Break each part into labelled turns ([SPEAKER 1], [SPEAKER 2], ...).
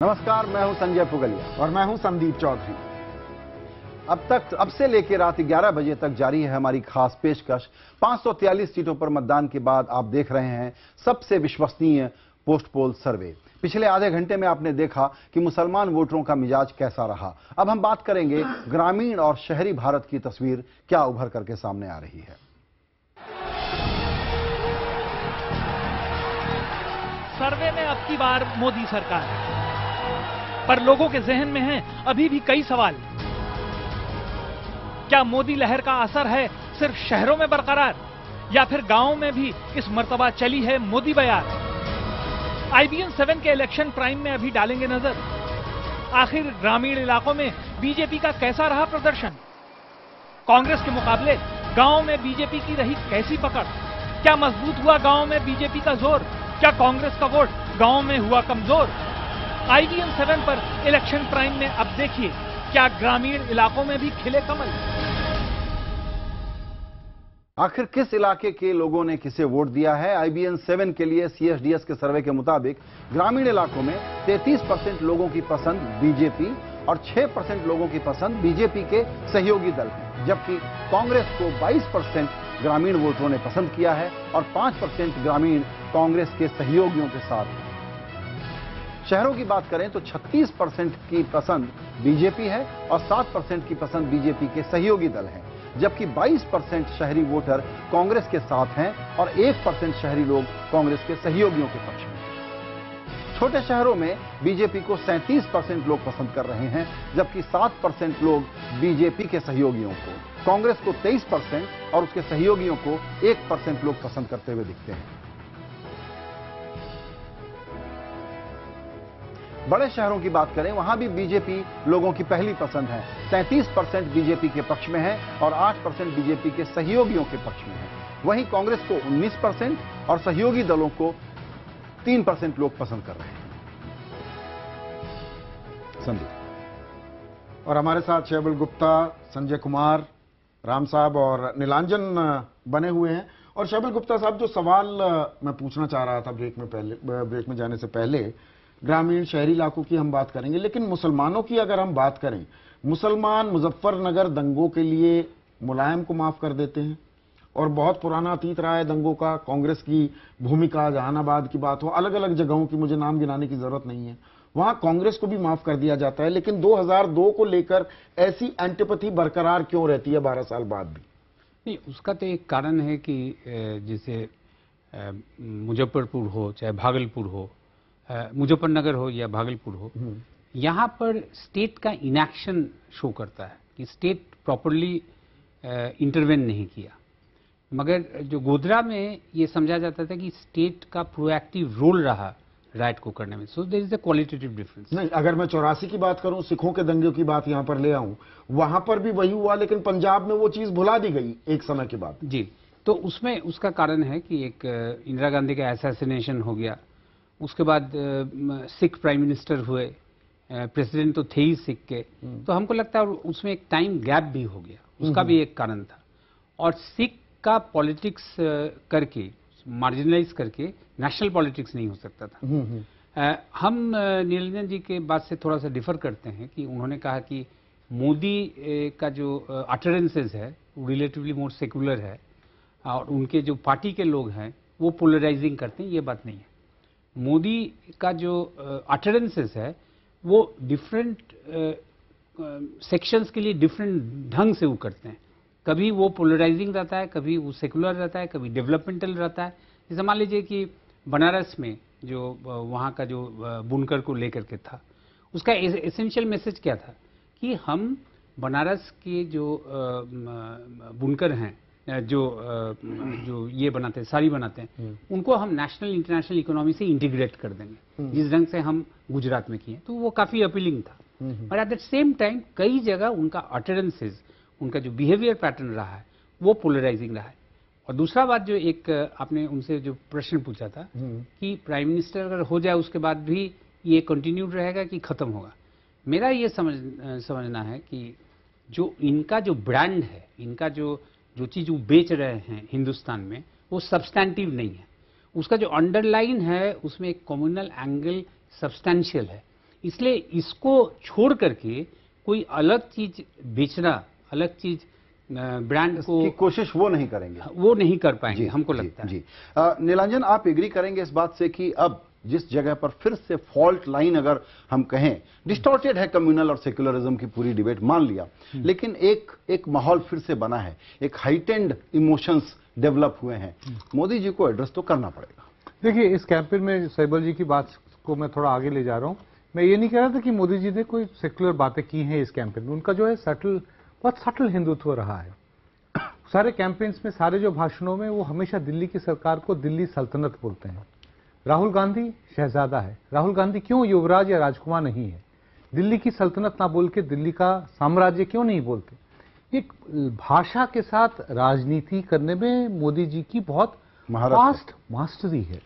[SPEAKER 1] नमस्कार, मैं हूं संजय पुगलिया
[SPEAKER 2] और मैं हूं संदीप चौधरी।
[SPEAKER 1] अब से लेकर रात 11 बजे तक जारी है हमारी खास पेशकश। 543 सीटों पर मतदान के बाद आप देख रहे हैं सबसे विश्वसनीय पोस्ट पोल सर्वे। पिछले आधे घंटे में आपने देखा कि मुसलमान वोटरों का मिजाज कैसा रहा। अब हम बात करेंगे ग्रामीण और शहरी भारत की तस्वीर क्या उभर करके सामने आ रही है।
[SPEAKER 3] सर्वे में अब की बार मोदी सरकार, पर लोगों के जहन में हैं अभी भी कई सवाल। क्या मोदी लहर का असर है सिर्फ शहरों में बरकरार, या फिर गांवों में भी इस मर्तबा चली है मोदी बयार? IBN 7 के इलेक्शन प्राइम में अभी डालेंगे नजर। आखिर ग्रामीण इलाकों में बीजेपी का कैसा रहा प्रदर्शन? कांग्रेस के मुकाबले गांवों में बीजेपी की रही कैसी पकड़? क्या मजबूत हुआ गांवों में बीजेपी का जोर? क्या कांग्रेस का वोट गांवों में हुआ कमजोर? IBN 7 पर इलेक्शन प्राइम में अब देखिए, क्या ग्रामीण इलाकों में भी खिले कमल?
[SPEAKER 1] आखिर किस इलाके के लोगों ने किसे वोट दिया है? IBN 7 के लिए CSDS के सर्वे के मुताबिक ग्रामीण इलाकों में 33% लोगों की पसंद बीजेपी और 6% लोगों की पसंद बीजेपी के सहयोगी दल है, जबकि कांग्रेस को 22% ग्रामीण वोटरों ने पसंद किया है और 5% ग्रामीण कांग्रेस के सहयोगियों के साथ है। शहरों की बात करें तो 36% की पसंद बीजेपी है और 7% की पसंद बीजेपी के सहयोगी दल हैं, जबकि 22% शहरी वोटर कांग्रेस के साथ हैं और 1% शहरी लोग कांग्रेस के सहयोगियों के पक्ष में। छोटे शहरों में बीजेपी को 37% लोग पसंद कर रहे हैं, जबकि 7% लोग बीजेपी के सहयोगियों को, कांग्रेस को 23% और उसके सहयोगियों को 1% लोग पसंद करते हुए दिखते हैं। बड़े शहरों की बात करें, वहां भी बीजेपी लोगों की पहली पसंद है। 33% बीजेपी के पक्ष में है और 8% बीजेपी के सहयोगियों के पक्ष में है। वहीं कांग्रेस को 19% और सहयोगी दलों को 3% लोग पसंद कर रहे हैं। संदीप
[SPEAKER 2] और हमारे साथ शैबल गुप्ता, संजय कुमार, राम साहब और नीलांजन बने हुए हैं। और शैबल गुप्ता साहब, जो सवाल मैं पूछना चाह रहा था ब्रेक में जाने से पहले, ग्रामीण शहरी इलाकों की हम बात करेंगे, लेकिन मुसलमानों की अगर हम बात करें, मुसलमान मुजफ्फरनगर दंगों के लिए मुलायम को माफ कर देते हैं और बहुत पुराना अतीत रहा है दंगों का। कांग्रेस की भूमिका, जहानाबाद की बात हो, अलग अलग जगहों की मुझे नाम गिनाने की जरूरत नहीं है, वहां कांग्रेस को भी माफ कर दिया जाता है। लेकिन 2002 को लेकर ऐसी एंटीपैथी बरकरार क्यों रहती है 12 साल बाद भी?
[SPEAKER 4] नहीं, उसका तो एक कारण है कि जैसे मुजफ्फरपुर हो चाहे भागलपुर हो, मुजफ्फरनगर हो या भागलपुर हो, यहाँ पर स्टेट का इनएक्शन शो करता है कि स्टेट प्रॉपरली इंटरवेन नहीं किया। मगर जो गोधरा में ये समझा जाता था कि स्टेट का प्रोएक्टिव रोल रहा राइट को करने में। So there is a qualitative difference.
[SPEAKER 2] नहीं, अगर मैं 84 की बात करूं, सिखों के दंगे की बात यहां पर ले आऊं, वहां पर भी वही हुआ, लेकिन पंजाब में वो चीज भुला दी गई एक समय के बाद।
[SPEAKER 4] जी, तो उसमें उसका कारण है कि एक इंदिरा गांधी का असैसिनेशन हो गया, उसके बाद सिख प्राइम मिनिस्टर हुए, प्रेसिडेंट तो थे ही सिख के, तो हमको लगता है उसमें एक टाइम गैप भी हो गया, उसका भी एक कारण था। और सिख का पॉलिटिक्स करके, मार्जिनलाइज करके नेशनल पॉलिटिक्स नहीं हो सकता था। हम नीलंजन जी के बात से थोड़ा सा डिफर करते हैं कि उन्होंने कहा कि मोदी का जो अटरेंसेस है वो रिलेटिवली मोर सेकुलर है और उनके जो पार्टी के लोग हैं वो पोलराइजिंग करते हैं। ये बात नहीं है। मोदी का जो अटरेंसेस है वो डिफरेंट सेक्शंस के लिए डिफरेंट ढंग से वो करते हैं। कभी वो पोलराइजिंग रहता है, कभी वो सेकुलर रहता है, कभी डेवलपमेंटल रहता है। जैसे मान लीजिए कि बनारस में जो वहाँ का जो बुनकर को लेकर के था, उसका एसेंशियल मैसेज क्या था कि हम बनारस के जो बुनकर हैं, जो ये बनाते हैं, साड़ी बनाते हैं, उनको हम नेशनल इंटरनेशनल इकोनॉमी से इंटीग्रेट कर देंगे, जिस ढंग से हम गुजरात में किए। तो वो काफी अपीलिंग था। But at the same time कई जगह उनका अटरेंसेस, उनका जो बिहेवियर पैटर्न रहा है वो पोलराइजिंग रहा है। और दूसरा बात, जो एक आपने उनसे जो प्रश्न पूछा था कि प्राइम मिनिस्टर अगर हो जाए उसके बाद भी ये कंटिन्यूड रहेगा कि खत्म होगा, मेरा ये समझना है कि जो इनका जो ब्रांड है, इनका जो चीज वो बेच रहे हैं हिंदुस्तान में, वो सब्सटैंटिव नहीं है। उसका जो अंडरलाइन है उसमें एक कम्युनल एंगल सब्सटैंशियल है। इसलिए इसको छोड़ करके कोई अलग चीज बेचना, अलग चीज ब्रांड
[SPEAKER 1] की कोशिश वो नहीं करेंगे,
[SPEAKER 4] वो नहीं कर पाएंगे, हमको लगता है।
[SPEAKER 1] जी नीलांजन, आप एग्री करेंगे इस बात से कि अब जिस जगह पर फिर से फॉल्ट लाइन अगर हम कहें, डिस्टॉर्टेड है कम्युनल और सेक्युलरिज्म की पूरी डिबेट, मान लिया, लेकिन एक माहौल फिर से बना है, एक हाइटेंड इमोशंस डेवलप हुए हैं, मोदी जी को एड्रेस तो करना पड़ेगा।
[SPEAKER 5] देखिए, इस कैंपेन में सहबल जी की बात को मैं थोड़ा आगे ले जा रहा हूं। मैं ये नहीं कह रहा था कि मोदी जी ने कोई सेक्युलर बातें की हैं इस कैंपेन में, उनका जो है बहुत सटल हिंदुत्व रहा है। सारे कैंपेन्स में, सारे जो भाषणों में वो हमेशा दिल्ली की सरकार को दिल्ली सल्तनत बोलते हैं। राहुल गांधी शहजादा है, राहुल गांधी क्यों युवराज या राजकुमार नहीं है? दिल्ली की सल्तनत ना बोल के दिल्ली का साम्राज्य क्यों नहीं बोलते? एक भाषा के साथ राजनीति करने में मोदी जी की बहुत फास्ट मास्टरी है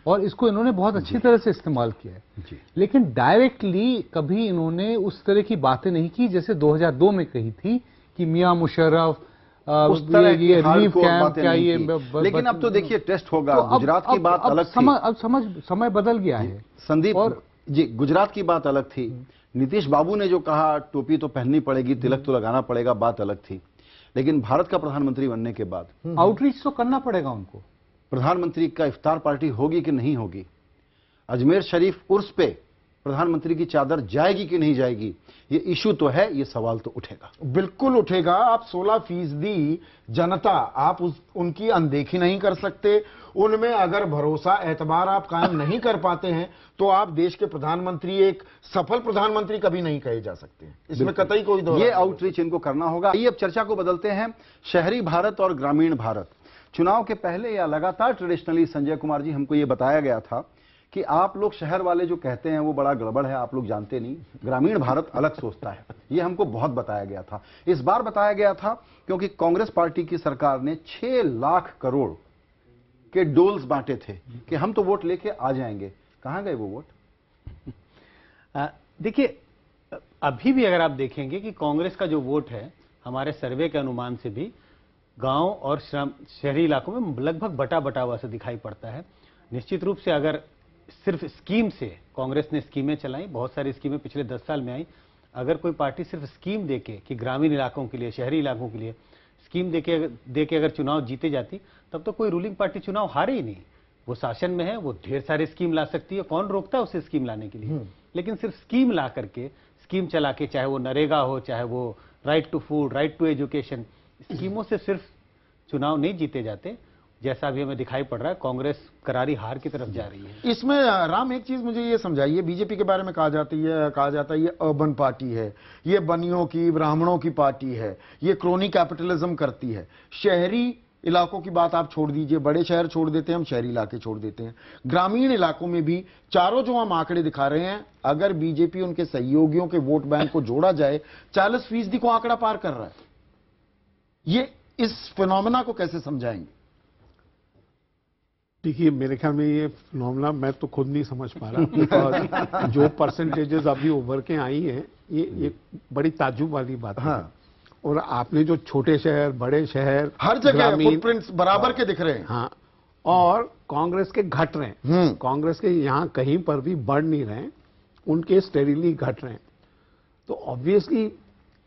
[SPEAKER 5] और इसको इन्होंने बहुत अच्छी तरह से इस्तेमाल किया है। लेकिन डायरेक्टली कभी इन्होंने उस तरह की बातें नहीं की जैसे 2002 में कही थी कि मियां मुशर्रफ
[SPEAKER 1] उस तरह की
[SPEAKER 5] रिलीफ कैंप क्या ये,
[SPEAKER 1] लेकिन अब तो देखिए टेस्ट होगा। तो गुजरात की बात अलग थी,
[SPEAKER 5] अब समय बदल गया है
[SPEAKER 1] संदीप। और जी, गुजरात की बात अलग थी, नीतीश बाबू ने जो कहा टोपी तो पहननी पड़ेगी, तिलक तो लगाना पड़ेगा, बात अलग थी। लेकिन भारत का प्रधानमंत्री बनने के बाद
[SPEAKER 5] आउटरीच तो करना पड़ेगा उनको।
[SPEAKER 1] प्रधानमंत्री का इफ्तार पार्टी होगी कि नहीं होगी, अजमेर शरीफ उर्स पे प्रधानमंत्री की चादर जाएगी कि नहीं जाएगी, ये इशू तो है, ये सवाल तो उठेगा,
[SPEAKER 2] बिल्कुल उठेगा। आप 16% जनता, आप उनकी अनदेखी नहीं कर सकते। उनमें अगर भरोसा, एतबार आप कायम नहीं कर पाते हैं तो आप देश के प्रधानमंत्री, एक सफल प्रधानमंत्री कभी नहीं कहे जा सकते। इसमें कतई कोई दो,
[SPEAKER 1] ये आउटरीच इनको करना होगा। आइए अब चर्चा को बदलते हैं, शहरी भारत और ग्रामीण भारत। चुनाव के पहले या लगातार ट्रेडिशनली संजय कुमार जी हमको ये बताया गया था कि आप लोग शहर वाले जो कहते हैं वो बड़ा गड़बड़ है, आप लोग जानते नहीं, ग्रामीण भारत अलग सोचता है। ये हमको बहुत बताया गया था। इस बार बताया गया था क्योंकि कांग्रेस पार्टी की सरकार ने 6 लाख करोड़ के डोल्स बांटे थे कि हम तो वोट लेके आ जाएंगे। कहां गए वो वोट?
[SPEAKER 6] देखिए, अभी भी अगर आप देखेंगे कि कांग्रेस का जो वोट है, हमारे सर्वे के अनुमान से भी गांव और शहरी इलाकों में लगभग बटा बटा हुआ सा दिखाई पड़ता है। निश्चित रूप से अगर सिर्फ स्कीम से, कांग्रेस ने स्कीमें चलाई, बहुत सारी स्कीमें पिछले 10 साल में आई, अगर कोई पार्टी सिर्फ स्कीम देके कि ग्रामीण इलाकों के लिए, शहरी इलाकों के लिए स्कीम देके अगर चुनाव जीते जाती, तब तो कोई रूलिंग पार्टी चुनाव हारे ही नहीं। वो शासन में है, वो ढेर सारे स्कीम ला सकती है, कौन रोकता है उसे स्कीम लाने के लिए? लेकिन सिर्फ स्कीम ला करके, स्कीम चला के, चाहे वो नरेगा हो, चाहे वो right to food, right to education, स्कीमों से सिर्फ चुनाव नहीं जीते जाते। जैसा अभी हमें दिखाई पड़ रहा है, कांग्रेस करारी हार की तरफ जा रही है।
[SPEAKER 2] इसमें राम एक चीज मुझे ये समझाइए, बीजेपी के बारे में कहा जाता है ये अर्बन पार्टी है, ये बनियों की, ब्राह्मणों की पार्टी है, ये क्रोनी कैपिटलिज्म करती है। शहरी इलाकों की बात आप छोड़ दीजिए, बड़े शहर छोड़ देते हैं हम, शहरी इलाके छोड़ देते हैं। ग्रामीण इलाकों में भी चारों जो हम आंकड़े दिखा रहे हैं, अगर बीजेपी उनके सहयोगियों के वोट बैंक को जोड़ा जाए, 40% को आंकड़ा पार कर रहा है। ये इस फिनोमेना को कैसे समझाएंगे?
[SPEAKER 7] देखिए, मेरे ख्याल में ये फिनोमेना मैं तो खुद नहीं समझ पा रहा, बिकॉज जो परसेंटेजेस अभी उभर के आई हैं, ये बड़ी ताज्जुब वाली बात है। और आपने जो छोटे शहर, बड़े शहर,
[SPEAKER 2] हर जगह फुटप्रिंट्स बराबर के दिख रहे हैं।
[SPEAKER 7] हाँ, और कांग्रेस के घट रहे हैं। कांग्रेस के यहाँ कहीं पर भी बढ़ नहीं रहे हैं, उनके स्टेडीली घट रहे हैं। तो ऑब्वियसली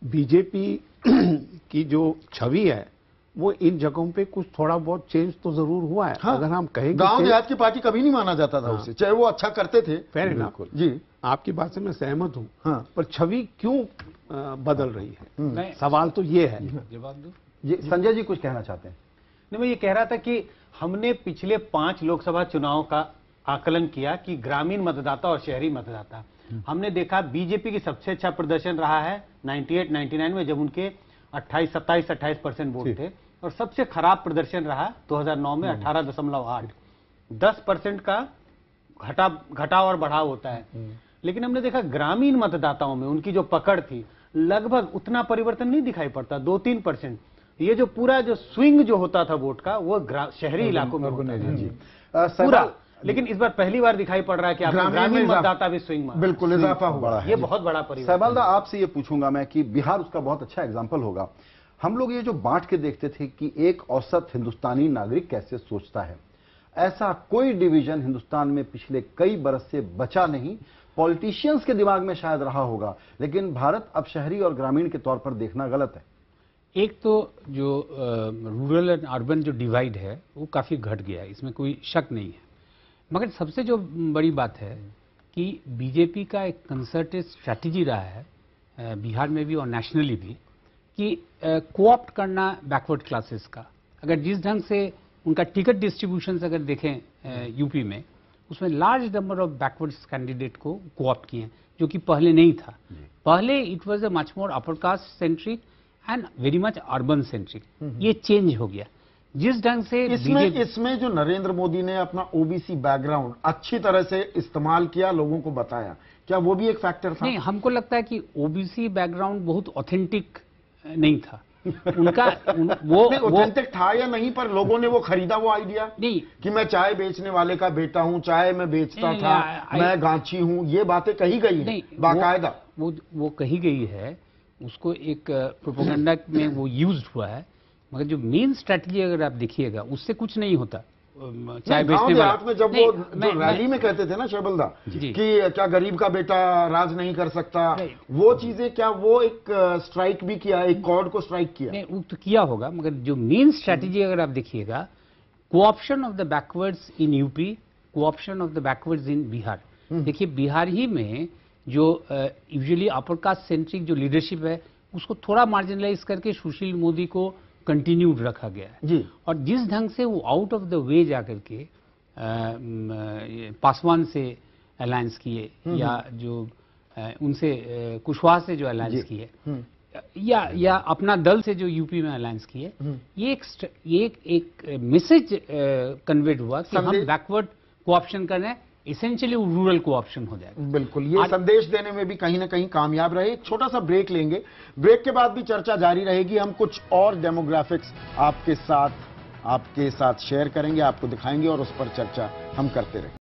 [SPEAKER 7] बीजेपी की जो छवि है वो इन जगहों पे कुछ थोड़ा बहुत चेंज तो जरूर हुआ है।
[SPEAKER 2] हाँ,
[SPEAKER 7] अगर हम कहें
[SPEAKER 2] गांव देहात की पार्टी कभी नहीं माना जाता था उसे, चाहे वो अच्छा करते थे।
[SPEAKER 7] फेयर इनफ जी, आपकी बात से मैं सहमत हूँ। हाँ, पर छवि क्यों बदल रही है, सवाल तो ये है।
[SPEAKER 1] जवाब दो जी। संजय जी कुछ कहना चाहते हैं?
[SPEAKER 6] नहीं, मैं ये कह रहा था कि हमने पिछले 5 लोकसभा चुनाव का आकलन किया कि ग्रामीण मतदाता और शहरी मतदाता, हमने देखा बीजेपी की सबसे अच्छा प्रदर्शन रहा है 98-99 में, जब उनके 27-28% वोट थे, और सबसे खराब प्रदर्शन रहा 2009 में 18.8। 10% का घटाव और बढ़ाव होता है। लेकिन हमने देखा ग्रामीण मतदाताओं में उनकी जो पकड़ थी, लगभग उतना परिवर्तन नहीं दिखाई पड़ता, 2-3%। ये जो पूरा जो स्विंग जो होता था वोट का, वो शहरी इलाकों में होता था पूरा। लेकिन इस बार पहली बार दिखाई पड़ रहा है कि ग्रामीण मतदाता भी स्विंग में
[SPEAKER 2] बिल्कुल इजाफा हुआ है।
[SPEAKER 6] ये बहुत बड़ा परिवर्तन।
[SPEAKER 1] सहबालदा, आपसे ये पूछूंगा मैं कि बिहार उसका बहुत अच्छा एग्जाम्पल होगा। हम लोग ये जो बांट के देखते थे कि एक औसत हिंदुस्तानी नागरिक कैसे सोचता है, ऐसा कोई डिवीजन हिंदुस्तान में पिछले कई बरस से बचा नहीं पॉलिटिशियंस के दिमाग में शायद रहा होगा, लेकिन भारत अब शहरी और ग्रामीण के तौर पर देखना गलत है।
[SPEAKER 4] एक तो जो रूरल एंड अर्बन जो डिवाइड है वो काफ़ी घट गया है, इसमें कोई शक नहीं है। मगर सबसे जो बड़ी बात है कि बीजेपी का एक कंसर्टेड स्ट्रैटेजी रहा है बिहार में भी और नेशनली भी कि कोऑप्ट करना बैकवर्ड क्लासेस का। अगर जिस ढंग से उनका टिकट डिस्ट्रीब्यूशन अगर देखें यूपी में, उसमें large number of backwards candidate को कोऑप्ट किए हैं, जो कि पहले नहीं था। पहले it was a much more upper caste centric and very much urban centric. ये चेंज हो गया जिस ढंग से
[SPEAKER 2] इसमें जो नरेंद्र मोदी ने अपना ओबीसी बैकग्राउंड अच्छी तरह से इस्तेमाल किया, लोगों को बताया, क्या वो भी एक फैक्टर था?
[SPEAKER 4] नहीं, हमको लगता है कि ओबीसी बैकग्राउंड बहुत ऑथेंटिक नहीं था उनका। वो
[SPEAKER 2] ऑथेंटिक था या नहीं, पर लोगों ने वो खरीदा वो आइडिया
[SPEAKER 4] नहीं
[SPEAKER 2] कि मैं चाय बेचने वाले का बेटा हूं, चाय मैं बेचता था, मैं गांची हूं, ये बातें कही गई है बाकायदा।
[SPEAKER 4] वो कही गई है, उसको एक प्रोपेगेंडा में वो यूज्ड हुआ है, मगर जो मेन स्ट्रैटेजी अगर आप देखिएगा उससे कुछ नहीं होता। चाय बेचने वाला
[SPEAKER 2] में जब वो रैली में कहते थे ना शैबलदा कि क्या गरीब का बेटा राज नहीं कर सकता, वो चीजें, क्या वो एक स्ट्राइक भी किया, एक कॉर्ड को स्ट्राइक किया?
[SPEAKER 4] नहीं, वो तो किया होगा, मगर जो मेन स्ट्रैटेजी अगर आप देखिएगा, cooption of the backwards in UP, cooption of the backwards in Bihar. देखिए बिहार ही में जो यूजुअली अपर कास्ट सेंट्रिक जो लीडरशिप है उसको थोड़ा मार्जिनलाइज करके सुशील मोदी को कंटिन्यूड रखा गया है
[SPEAKER 2] जी।
[SPEAKER 4] और जिस ढंग से वो आउट ऑफ द वे जाकर के पासवान से अलायंस किए या जो उनसे कुशवाहा से जो अलायंस किए या अपना दल से जो यूपी में अलायंस किए, ये एक मैसेज कन्वेड हुआ कि हम बैकवर्ड कोऑप्शन कर रहे हैं, इसेंशियली रूरल कोऑप्शन हो जाएगा।
[SPEAKER 2] बिल्कुल, ये संदेश देने में भी कहीं ना कहीं कामयाब रहे। एक छोटा सा ब्रेक लेंगे, ब्रेक के बाद भी चर्चा जारी रहेगी। हम कुछ और डेमोग्राफिक्स आपके साथ शेयर करेंगे, आपको दिखाएंगे और उस पर चर्चा हम करते रहेंगे।